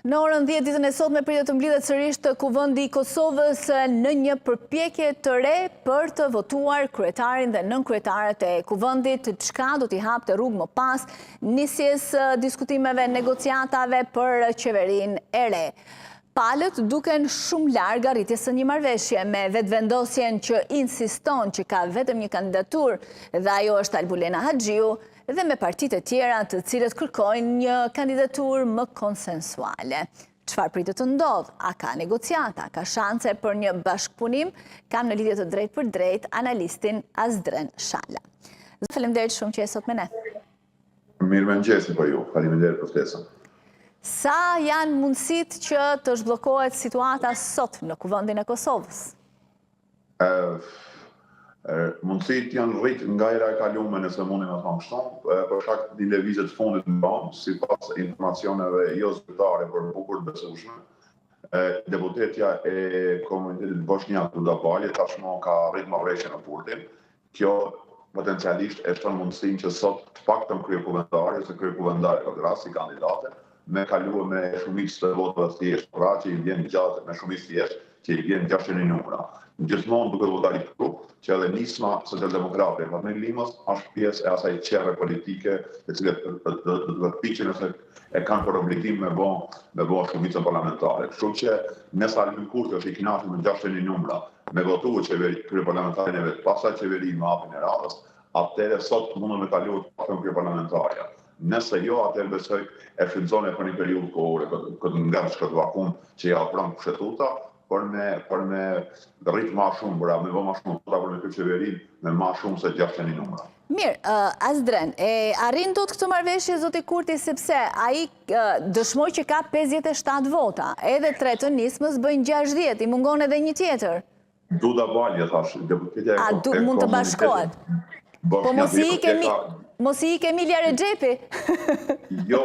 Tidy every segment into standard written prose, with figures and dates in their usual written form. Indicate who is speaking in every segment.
Speaker 1: Në orën 10 ditën e sotme pritet të mblidhet sërish Kuvendi i Kosovës në një përpjekje të re për të votuar kryetarin dhe nënkryetaret e kuvendit, çka do t'i hapte rrugë më pas nisjes diskutimeve, negociatave për qeverinë e re. Palët duken shumë larg arritjes së një marrëveshje me vetëvendosjen që insiston që ka vetëm një kandidaturë dhe ajo është Albulena Haxhiu, dhe me partitë e tjera të cilët kërkojnë një kandidaturë më konsensuale. Çfarë pritet të ndodh? A ka negociata? Ka shanse për një bashkëpunim? Kam në lidhje të drejtë për drejtë analistin Azdren Shala. Faleminderit shumë që je sot me ne.
Speaker 2: Mirëmëngjesi për ju. Faleminderit për ftesën.
Speaker 1: Sa janë mundësitë që të zhbllokohet situata sot në Kuvendin e Kosovës?
Speaker 2: Mundësit janë rritë nga era e kalume nëse mundi me thamë shtonë, për shkak të lëvizjet fundit në banë, si pas informacioneve jo zyrtare për bukur të besueshme. Deputetja e komunitetit bosnjak Duda Balje tashmë ka rritë marrëveshje në Purtin. Kjo potencialisht e shton mundësinë që sot të paktën kryekuvendari ose kryekuvendare këtë rast si kandidate me kaluar me shumicë të votave thjesht, pra që i vjen gjatë me shumicë thjesht, që i vjen 600 numra. Gjithmonë duke votari këtu, që edhe nisma socialdemokrate e Fatmir Limës është pjesë e asaj qerre politike e cilët do të piqen ose e kanë për obligim me bë shumicën parlamentare. Kështu që nëse Albin Kurti është i kënaqur me 600 numra, me votuar kryeparlamentarin e vet, pastaj qeveri me hapjen e radhës, atëherë sot mundën me kaluar të kryeparlamentarja. Nëse jo, atëherë besoj e shfrytëzon për një periudhë kohore këtë ngarsh këtë vakum që ja ofron kushtetuta për me rritë ma shumë, me vë ma shumë, për me këtë qeverin me ma shumë se 600 numra.
Speaker 1: Mirë, Azdren, arrin do të këtë marrëveshje zoti Kurti sepse ai dëshmoj që ka 57 vota, edhe 3 të nismës bëjnë 60, i mungon edhe një tjetër.
Speaker 2: Duda Balje, thash, deputetja e
Speaker 1: mund të bashkohet. Po mos i ke Emilia Rexhepi?
Speaker 2: Jo,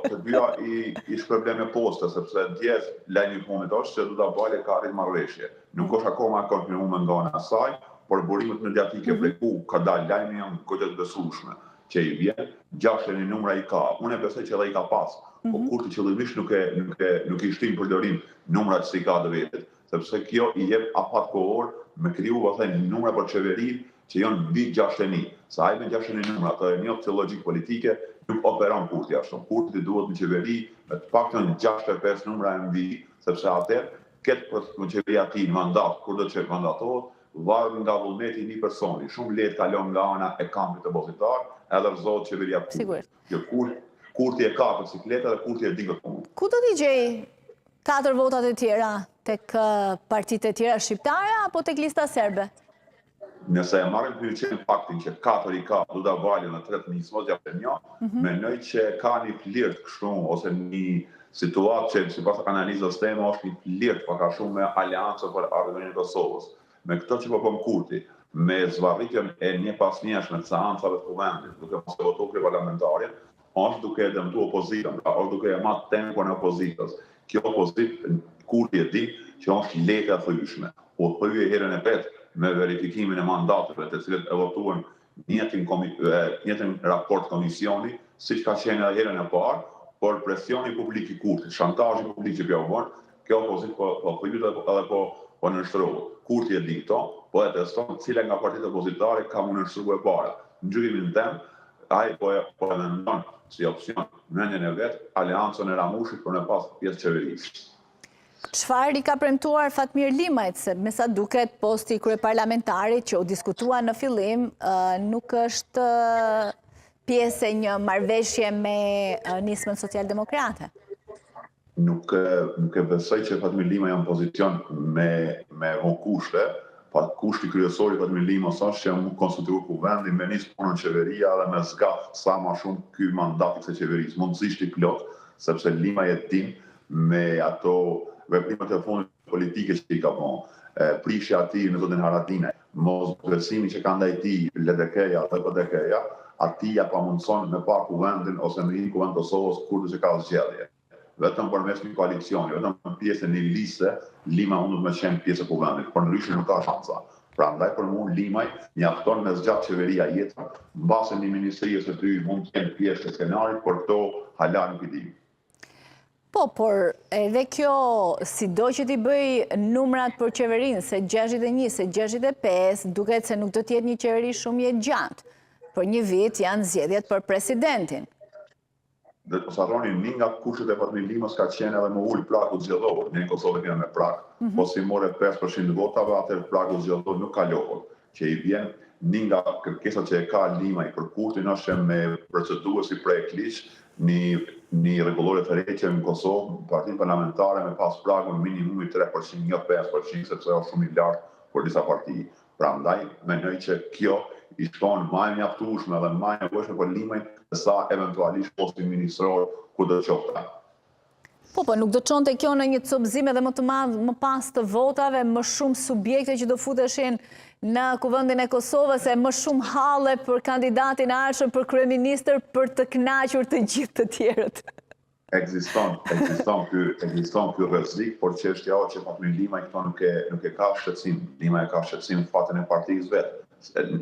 Speaker 2: të dyja i shpërbleme poste, sepse djes lajmi i fundit është se Duda Balje ka arrit marrëveshje. Nuk është akoma konfirmuar nga ana e saj, por burimet mediatike pleku ka dalë lajmi janë goxha të besueshme që i vjen 600 numra i ka. Unë besoj që edhe i ka pas, po Kurti qëllimisht nuk i shtin përdorim numrat që i ka të vetit, sepse kjo i jep afat kohor me kriju numra për qeverinë që janë mbi 600. Sa ai me 600 numra, ato e një opcion logjik politike, nuk operon Kurti ashtu. Kurti duhet në qeveri me të paktën 65 numra e mbi, sepse atëherë këtë për qeveria ti në mandat, kur do të mandatohet, varet nga vullneti i një personi. Shumë lehtë kalon nga ana e kampit opozitar, edhe rrezohet qeveria Kurti. Kurti e ka për cikleta dhe Kurti e di këtë punë.
Speaker 1: Ku do t'i gjej 4 votat e tjera tek partitë e tjera shqiptare apo tek lista serbe?
Speaker 2: Nëse e marrim për faktin që 4 i ka Duda Balje në 3 nismës, mendoj që ka një flirt kështu ose një situatë që sipas analizës teme është një flirt pak a shumë me aleancën për ardhmërinë e Kosovës. Me këto që po bën Kurti, me zvarritjen e një pas njëshme të seancave të kuvendit, duke mos votuar kryeparlamentarin, është duke dëmtuar opozitën, është duke e marrë tempon e opozitës. Kjo opozitë Kurti e di që është lehtë e thyeshme. Po thyej herën e vet me verifikimin e mandateve të cilët e votuan njëtin raport komisioni, siç ka qenë edhe herën e parë, por presioni publik i Kurtit, shantazhi publik që u bën, kjo opozitë po thyet edhe po nënshtrohet. Kurti e di këto, po e teston cila nga partitë opozitare ka mundë nënshtruar para. Në gjykimin tim, ai po e mendon si opsion mendjen e vet aleancën e Ramushit për në pas pjesë qeverisë.
Speaker 1: Çfarë i ka premtuar Fatmir Limajt, se me sa duket posti kryeparlamentarit që u diskutua në fillim nuk është pjesë e një marrëveshje me nismën socialdemokrate?
Speaker 2: Nuk e besoj që Fatmir Limaj janë pozicion me kushte. Kushti kryesor i Fatmir Limës është që mund konstituir kuvendin me nis punën qeveria dhe me zgat sa më shumë ky mandat të qeverisë. Mundësisht i plot, sepse Limaj e din me ato veprimet e fundit politike që i ka bërë, prishja ati në zotin Haradinaj, mos besimi që ka ndaj ti LDK-ja dhe PDK-ja, ati ja pa mundëson me pa kuvendin ose me një kuvend Kosovës kurdo që ka zgjedhje. Vetëm përmes një koalicioni, vetëm pjesë e një liste, Lima mund të me qenë pjesë e kuvendit, por ndryshe nuk ka shansa. Pra ndaj për mua Limaj mjafton me zgjat qeveria jetën, mbase një ministri ose dy mund të jenë pjesë e skenarit, por këto hala nuk i di.
Speaker 1: Po, por edhe kjo, si do që t'i bëj numrat për qeverinë, se 61, se 65, duket se nuk do t'jetë një qeveri shumë jetë gjatë. Për një vit janë zgjedhjet për presidentin.
Speaker 2: Dhe të saroni, një nga kushtet e patrimlimës ka qenë edhe më ullë pragu zgjedhor, në Kosovë kena me prag. Po si more 5% votave, atër pragu zgjedhor nuk ka lohur, që i vjen një nga kërkesat që e ka Limaj për kurtin është me proceduesi projekt liq, një rregullore të reqe në Kosovë, partinë parlamentare me pas pragun minimumi 3%, një 5%, sepse është shumë i lartë për disa parti. Prandaj, mendoj që kjo i shkon më e mjaftueshme dhe më e nevojshme për Limajn sa eventualisht postin ministror ku do të qofte.
Speaker 1: Po, nuk do çonte kjo në një copëzim edhe më të madh më pas të votave, më shumë subjekte që do futeshin në kuvendin e Kosovës, e më shumë halle për kandidatin e ardhshëm për kryeministër për të kënaqur të gjithë të tjerët.
Speaker 2: Ekziston ky rrezik, por çështja është që Fatmir Limaj këto nuk e ka shqetësim. Limaj ka shqetësim fatën e partisë vet.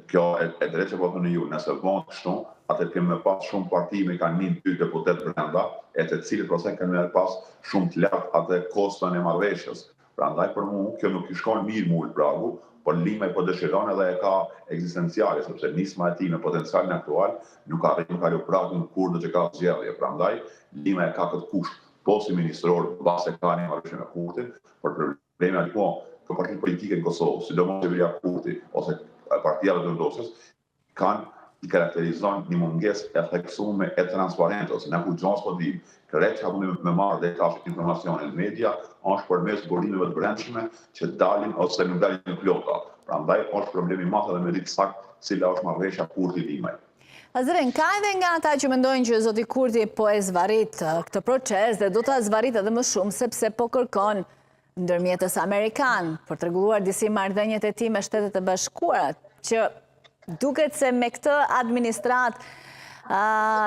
Speaker 2: Kjo e drejtë që po thonë ju, nëse bën kështu, atëherë kemë pas shumë parti me kanë 1-2 deputet brenda, e të cilët prosen kanë pas shumë të lartë atë kostën e marrëveshjes. Prandaj për mua kjo nuk i shkon mirë me ul pragu, por Limaj po dëshiron edhe e ka ekzistenciale, sepse nisma e tij me potencialin aktual nuk arrin ka lë pragun kurrë që ka zgjedhje. Prandaj Limaj ka këtë kusht, po si ministror, base ka një marrëveshje me Kurtin, por problemi është po partitë politike në Kosovë, sidomos qeveria Kurti ose partia dhe vendosjes, i karakterizon një munges e theksume e transparente, ose në ku gjonës po dim, kërrejt që hapun me marrë dhe tash informacione në media, është përmes burimeve të brendshme që dalin ose nuk dalin në plota. Prandaj është problemi madh edhe me ditë sakt cila është marrëveshja Kurti Limaj.
Speaker 1: Azrin, ka edhe nga ata që mendojnë që zoti Kurti po e zvarrit këtë proces dhe do ta zvarrit edhe më shumë sepse po kërkon ndërmjetës amerikan për të rregulluar disi marrëdhëniet e tij me Shtetet e Bashkuara, që duket se me këtë administrat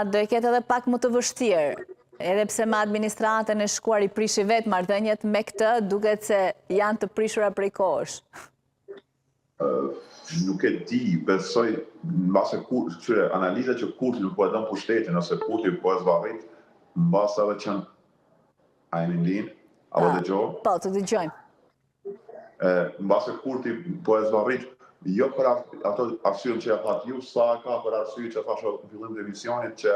Speaker 1: do e ketë edhe pak më të vështirë. Edhe pse me administratën e shkuar i prishi vetë marrëdhëniet, me këtë duket se janë të prishura prej kohësh.
Speaker 2: Nuk e di, besoj mbase analiza që Kurti nuk po e dën pushtetin ose Kurti po e zvarrit, mbase edhe që a jeni ndin, apo dëgjoj?
Speaker 1: Po, të dëgjojmë.
Speaker 2: Mbase Kurti po e zvarrit, jo për ato arsyen që ja thatë ju, sa ka për arsye që thashë në fillim të emisionit që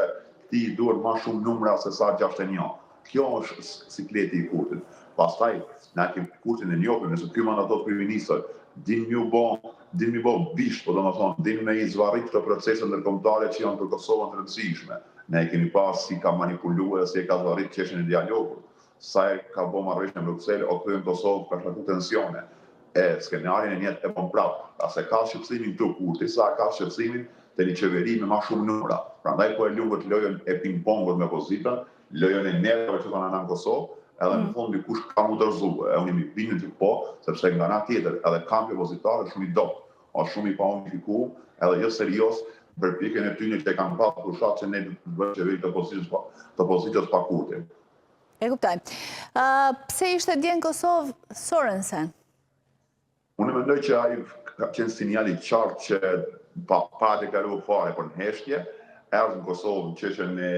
Speaker 2: ti duhet më shumë numra se sa 61. Kjo është sikleti i Kurtit. Pastaj, na kemi Kurtin e njohur, nëse ky mandator kryeministër din mi bo bisht, po domethënë din me i zvarrit këto procese ndërkombëtare që janë për Kosovën të rëndësishme. Ne kemi pas si ka manipuluar, si e ka zvarrit çështjen e dialogut, sa e ka bë marrëveshje në Bruksel, o këtu në Kosovë ka shkaktuar tensione. Skenarin e njëtë e bën prapë. Ase ka shqetësimin këtu Kurti, sa ka shqetësimin të një qeveri me ma shumë numra. Prandaj po e lumbët lojën e ping-pongut me opozitën, lojën e nervave që thonë në Kosovë, edhe në fund dikush ka mu dërzuar. E unë jemi bindur që po, sepse nga ana tjetër edhe kampi opozitar është shumë i dobët, është shumë i paunifikuar, edhe jo serios përpjekjen e tyre që kanë pasur për shkak që ne do të bëjmë qeveri të opozitës pa Kurtin.
Speaker 1: E kuptoj. Pse ishte dje në Kosovë Sorensen?
Speaker 2: Unë mendoj që ai ka qenë sinjali qartë që pa të kaluar fare për në heshtje, erdhë në Kosovë që që në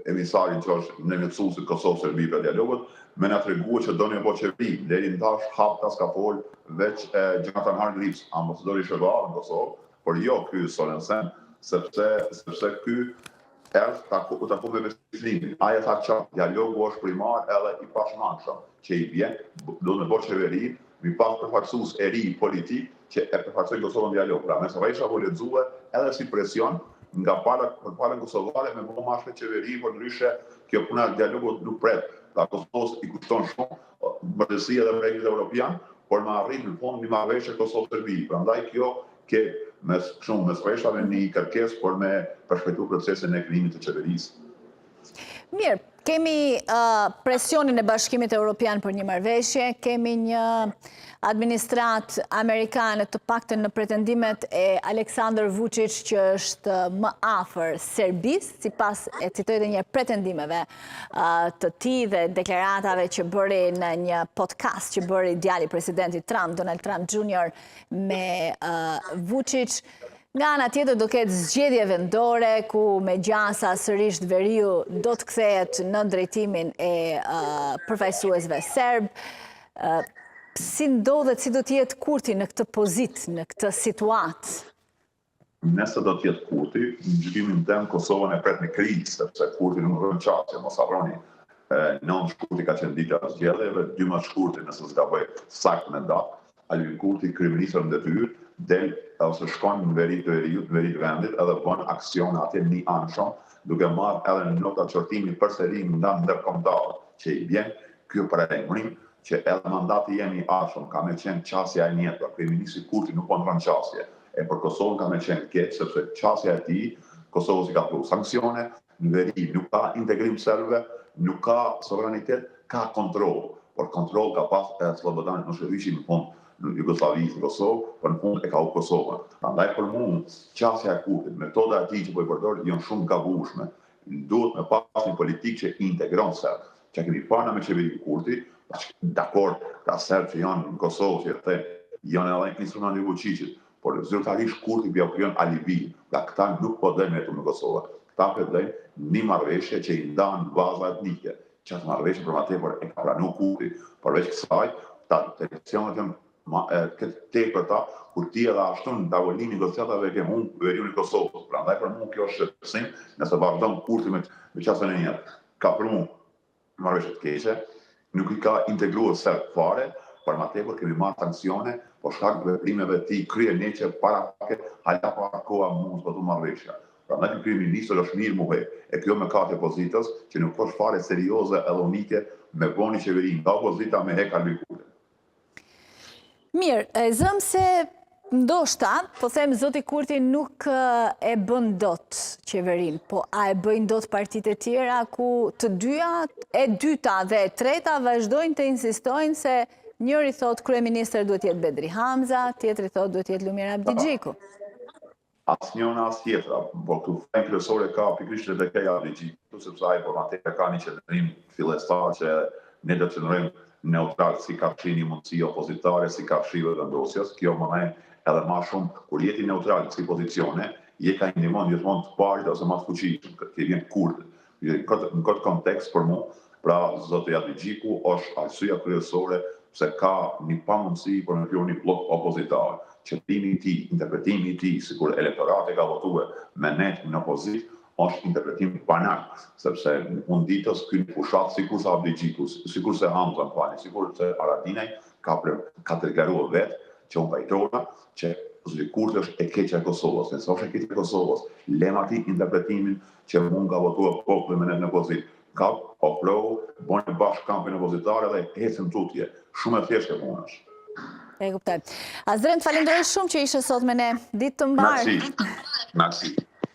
Speaker 2: emisarin që është në nëtësusit Kosovë-Serbi për dialogut, me nga të reguë që do një po qeveri, deri në tash hapta s'ka folë veç Jonathan Hargreaves, ambasadori shqiptar në Kosovë, por jo ky Sorensen, sepse ky erdhë u taku me Beslimin. Aja tha qartë, dialogu është primar edhe i pashmangshëm, që i vjen, do në po qeveri, mi pas përfaqësues e ri politik që e përfaqësoi Kosovën dialog. Pra, mes rrejsha po lexue edhe si presion nga palën kosovare me më mashme qeveri, por ndryshe kjo puna dialogut nuk pret. Pra, Kosovës i kushton shumë mbërtësia dhe projektit evropian, por më arrin në fund një marrëveshje Kosovë-Serbi. Prandaj kjo ke mes rrejshave një kërkesë, por me përshpejtuar procesin e krijimit të qeverisë.
Speaker 1: Mirë, kemi presionin e Bashkimit Evropian për një marrëveshje, kemi një administrat amerikane të paktën në pretendimet e Aleksandar Vučić që është më afër Serbisë, sipas e citoj dhe një pretendimeve të tij dhe deklaratave që bëri në një podcast që bëri djali presidentit Trump, Donald Trump Jr. me Vučić. Nga ana tjetër do ketë zgjedhje vendore ku me gjasa sërish Veriu do të kthehet në drejtimin e përfaqësuesve serb. Si ndodhet, si do të jetë Kurti në këtë pozitë, në këtë situatë?
Speaker 2: Nëse do të jetë Kurti, në gjykimin tim Kosovën e pret në krizë, sepse Kurti nuk vjen çastje, mos harroni. 9 shkurti ka qenë dita e zgjedhjeve, 12 shkurti nëse s'gaboj saktë në datë, Albin Kurti, kryeministër në detyrë, del ose shkon në veri të Veriut, veri të vendit, edhe bën aksione atje një anshëm, duke marrë edhe në nota çortimi përsëri ndan ndërkombëtar që i bjen ky paralajmërim që edhe mandati jemi i arshëm ka me qenë qasja e njëtë, kryeministri Kurti nuk po në rënë qasje, e për Kosovën ka me qenë keq, sepse qasja e tij, Kosovës i ka pru sanksione, në veri nuk ka integrim serbe, nuk ka sovranitet, ka kontrol, por kontrol ka pas Slobodan Miloševići në fund në Jugosllavisë në Kosovë, por në fund e ka u Kosovën. Prandaj për mua, qasja e Kurtit, metoda e tij që po i përdor janë shumë gabueshme. Duhet me pas një politikë që integron serb. Që kemi parë me qeveri Kurti, dakord, ka serb që janë në Kosovë, që the, janë edhe instrument i Vučićit, por zyrtarisht Kurti bja krijon alibi, nga këta nuk po dojnë jetu në Kosovë. Këta po dojnë një marrëveshje që i ndanë baza etnike. Qatë marrëveshje për ma tepër e ka pranu Kurti, përveç kësaj, ta televizion këtë tepër ta, kur ti edhe ashtu në tavolinë negociatave ke humbë Veriun e Kosovës. Prandaj për mua kjo është shqetësim, nëse vazhdon Kurti me qasjen e njëjtë. Ka për mua marrëveshje të keqe, nuk i ka integruar serb fare, por ma tepër kemi marrë sanksione, por shkak të veprimeve të tij kryeneqe para hala para koha mund të marrëveshja. Prandaj ky kryeministër është mirë muhe, e kjo me katë opozitës që nuk është fare serioze edhe unike me boni qeverinë, nga opozita me hek Albin Kurti.
Speaker 1: Mirë, e zëm se ndoshta, po them zoti Kurti nuk e bën dot qeverin, po a e bëjnë dot partitë e tjera ku të dyja, e dyta dhe e treta vazhdojnë të insistojnë se njëri thot kryeministër duhet jetë Bedri Hamza, tjetri thot duhet jetë Lumir Abdigjiku.
Speaker 2: Asnjëna as tjetra, por këtu fen kryesore ka pikërisht edhe Kej Abdigjiku, sepse ai po atë ka një qendrim fillestar që ne do të qëndrojmë neutral si ka një mundësi opozitare, si ka shive vendosjes, kjo më nejë edhe ma shumë, kur jeti neutral si pozicione, je ka indimon gjithmonë të parit ose ma të fuqishëm, këtë vjen Kurti. Në këtë kontekst për mu, pra zoti Abdigjiku është arsyeja kryesore pse ka një pamundësi për me kriju një blok opozitar. Qëllimi i tij, interpretimi i tij, sikur elektorati ka votuar me ne në opozit, është interpretim banak, sepse unë ditës kënë fushat sikur se Abdigjiku, sikur se Hamza në fali, sikur se Haradinaj ka tërgaruar vetë që unë pajtona që zoti Kurti është e keqja e Kosovës. Nëse është e keqja e Kosovës, lema ti interpretimin që mund ka votuar populli me ne në opozit. Ka oplohu, bojnë bashkë kampin opozitare dhe hecën tutje. Shumë e thjeshtë e punë është.
Speaker 1: E kuptoj. Azrend, falenderoj shumë që ishe sot me ne. Ditë të mbarë.
Speaker 2: Merci.